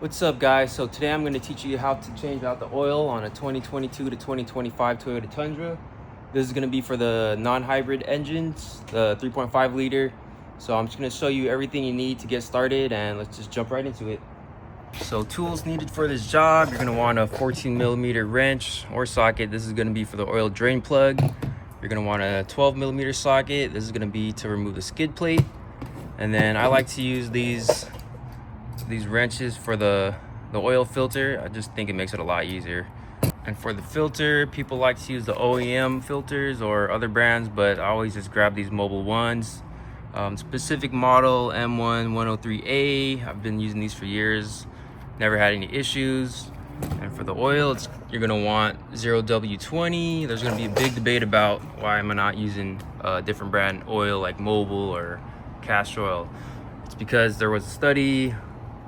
What's up, guys? So today I'm going to teach you how to change out the oil on a 2022 to 2025 Toyota Tundra. This is going to be for the non-hybrid engines, the 3.5 liter. So I'm just going to show you everything you need to get started, and let's just jump right into it. So tools needed for this job: you're going to want a 14mm wrench or socket. This is going to be for the oil drain plug. You're going to want a 12mm socket. This is going to be to remove the skid plate. And then I like to use these wrenches for the oil filter. I just think it makes it a lot easier. And for the filter, people like to use the OEM filters or other brands, but I always just grab these mobile ones. Specific model M1-103A. I've been using these for years, never had any issues. And for the oil, you're gonna want 0W20. There's gonna be a big debate about why am I not using a different brand oil like Mobil or Castor Oil. It's because there was a study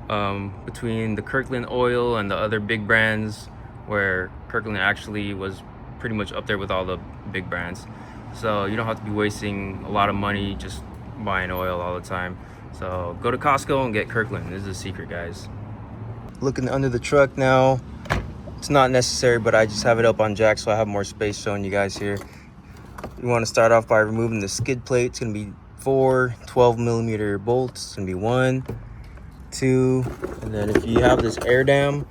between the Kirkland oil and the other big brands, where Kirkland actually was pretty much up there with all the big brands. So you don't have to be wasting a lot of money just buying oil all the time. So go to Costco and get Kirkland. This is a secret, guys. Looking under the truck now, it's not necessary, but I just have it up on jack so I have more space showing you guys here. You want to start off by removing the skid plate. It's going to be 4 12mm bolts. It's going to be 1, 2, and then if you have this air dam,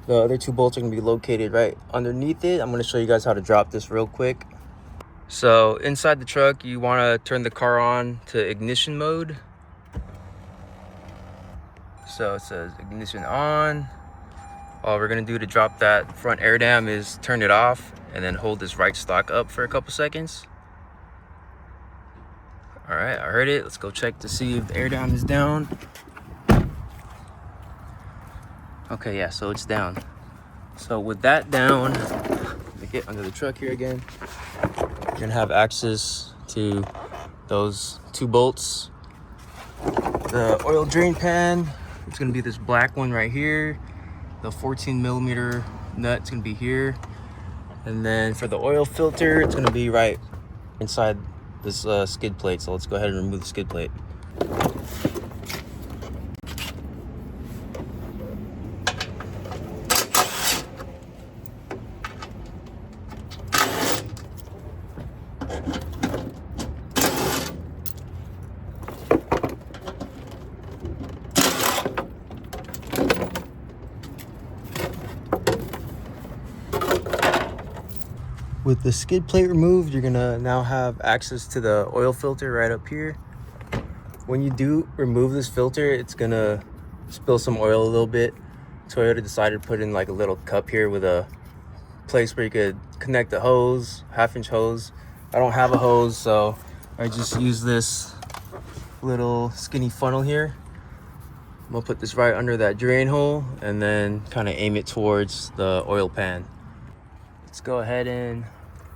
the other 2 bolts are going to be located right underneath it. I'm going to show you guys how to drop this real quick. So inside the truck, you want to turn the car on to ignition mode. So it says ignition on. All we're going to do to drop that front air dam is turn it off and then hold this right stalk up for a couple seconds. All right, I heard it. Let's go check to see if the air dam is down. Okay, yeah, so it's down. So with that down, let me get under the truck here again. You're gonna have access to those 2 bolts. The oil drain pan, it's gonna be this black one right here. The 14mm nut, it's gonna be here. And then for the oil filter, it's gonna be right inside this skid plate. So let's go ahead and remove the skid plate. With the skid plate removed, you're gonna now have access to the oil filter right up here. When you do remove this filter, it's gonna spill some oil a little bit. Toyota decided to put in like a little cup here with a place where you could connect the hose, 1/2-inch hose. I don't have a hose, so I just use this little skinny funnel here. I'm gonna put this right under that drain hole and then kind of aim it towards the oil pan. Let's go ahead and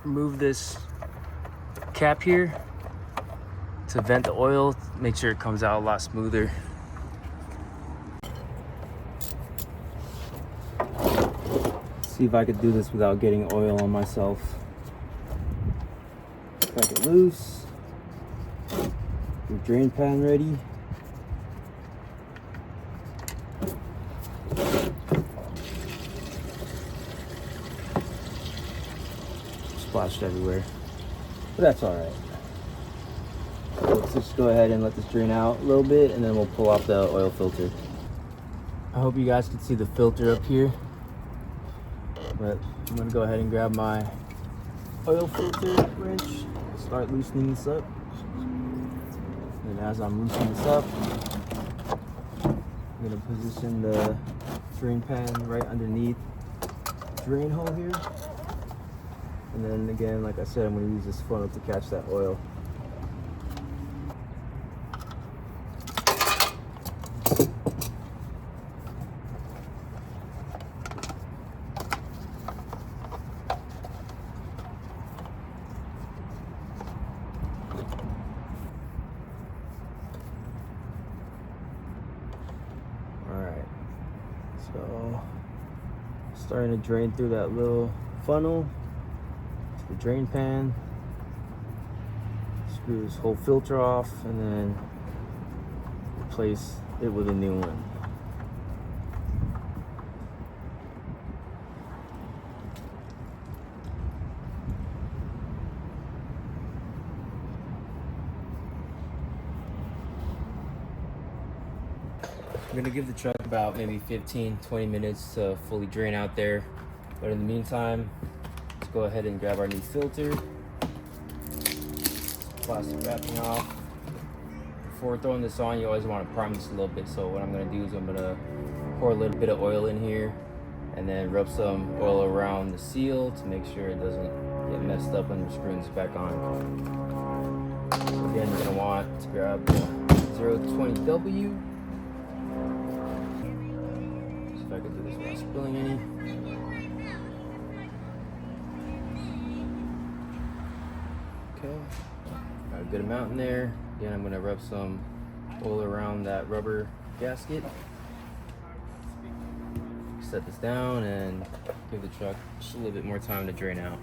remove this cap here to vent the oil, make sure it comes out a lot smoother. See if I could do this without getting oil on myself. Crack it loose. Your drain pan ready. Splashed everywhere, but that's all right. So let's just go ahead and let this drain out a little bit, and then we'll pull off the oil filter. I hope you guys can see the filter up here, but I'm gonna go ahead and grab my oil filter wrench, start loosening this up. And as I'm loosening this up, I'm gonna position the drain pan right underneath the drain hole here. And then again, like I said, I'm going to use this funnel to catch that oil. Alright, so starting to drain through that little funnel. The drain pan, screw this whole filter off, and then replace it with a new one. gonna give the truck about maybe 15-20 minutes to fully drain out there. But in the meantime, let's go ahead and grab our new filter. Plastic wrapping off. Before throwing this on, you always want to prime this a little bit. So what I'm gonna do is I'm gonna pour a little bit of oil in here and then rub some oil around the seal to make sure it doesn't get messed up when you're screwing this back on. So again, you're gonna want to grab the 020W. See if I can do this without spilling any. Okay, got a good amount in there. Again, I'm gonna rub some oil around that rubber gasket. Set this down and give the truck just a little bit more time to drain out.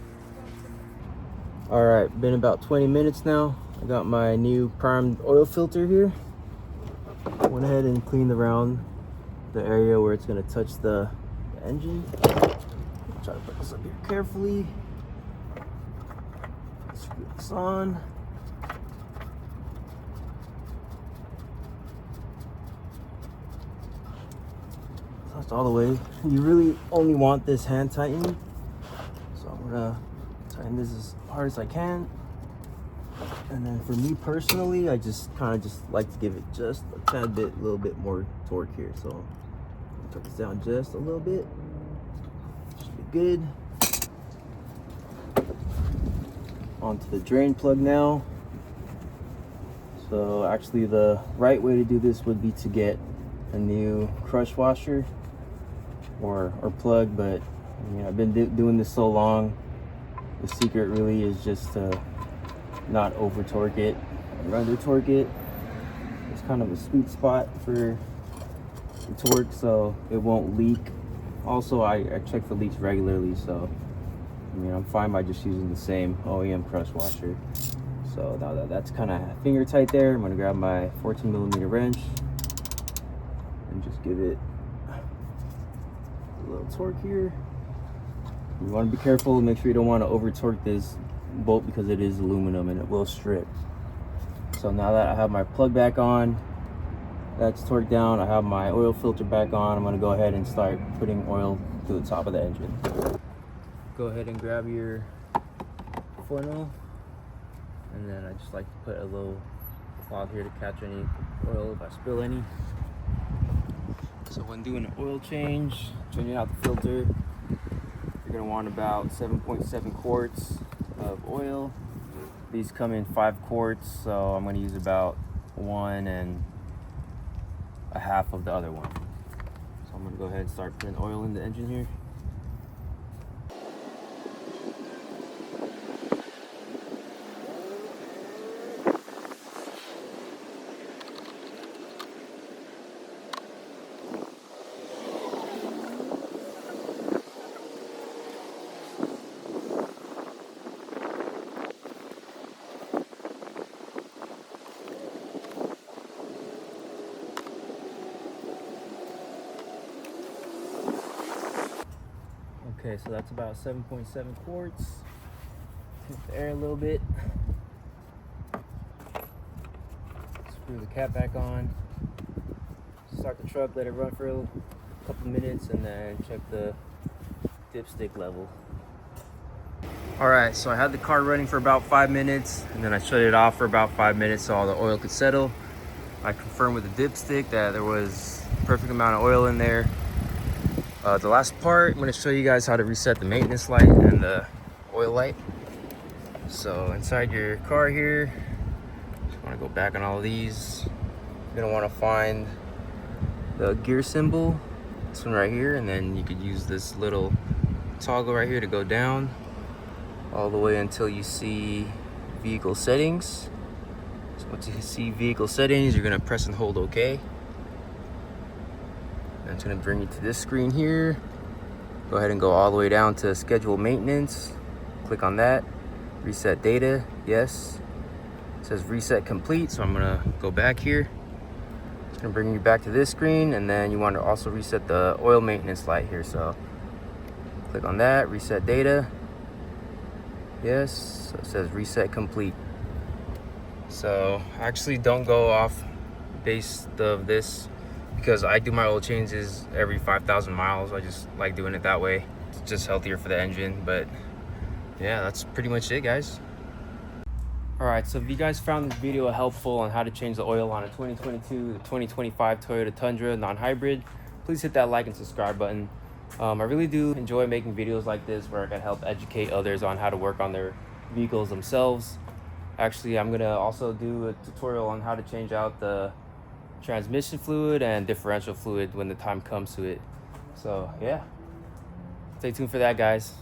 All right, been about 20 minutes now. I got my new primed oil filter here. Went ahead and cleaned around the area where it's gonna touch the engine. Try to put this up here carefully. Screw this on. Touch all the way. You really only want this hand tightened, so I'm gonna tighten this as hard as I can. And then for me personally, I just kind of like to give it just a tad bit, a little bit more torque here. So I'll turn this down just a little bit. Should be good. Onto the drain plug now. So actually the right way to do this would be to get a new crush washer or plug, but you know, I've been doing this so long. The secret really is just to not over torque it or under torque it. It's kind of a sweet spot for the torque so it won't leak. Also, I check for leaks regularly, so I mean, I'm fine by just using the same OEM crush washer. So now that that's kind of finger tight there, I'm gonna grab my 14mm wrench and just give it a little torque here. You want to be careful, make sure you don't want to over torque this bolt because it is aluminum and it will strip. So now that I have my plug back on, that's torqued down, I have my oil filter back on, I'm going to go ahead and start putting oil to the top of the engine. Go ahead and grab your funnel, and then I just like to put a little cloth here to catch any oil if I spill any. So when doing an oil change, changing out the filter, you're going to want about 7.7 quarts of oil. These come in 5 quarts, so I'm going to use about 1.5 of the other one. So I'm going to go ahead and start putting oil in the engine here. Okay, so that's about 7.7 quarts. Take the air a little bit. Screw the cap back on. Start the truck, let it run for a couple minutes, and then check the dipstick level. Alright, so I had the car running for about 5 minutes, and then I shut it off for about 5 minutes so all the oil could settle. I confirmed with the dipstick that there was a perfect amount of oil in there. The last part, I'm going to show you guys how to reset the maintenance light and the oil light. So inside your car here, just want to go back on all of these. You're going to want to find the gear symbol, this one right here, and then you could use this little toggle right here to go down all the way until you see vehicle settings. So once you see vehicle settings, you're going to press and hold OK. And it's going to bring you to this screen here. Go ahead and go all the way down to schedule maintenance. Click on that. Reset data, yes. It says reset complete, so I'm going to go back here. It's going to bring you back to this screen, and then you want to also reset the oil maintenance light here. So click on that, reset data. Yes, so it says reset complete. So actually don't go off based of this. because I do my oil changes every 5,000 miles. I just like doing it that way. It's just healthier for the engine. But yeah, that's pretty much it, guys. All right, so if you guys found this video helpful on how to change the oil on a 2022 to 2025 Toyota Tundra non-hybrid, please hit that like and subscribe button. I really do enjoy making videos like this where I can help educate others on how to work on their vehicles themselves. Actually, I'm gonna also do a tutorial on how to change out the transmission fluid and differential fluid when the time comes to it. So yeah, stay tuned for that, guys.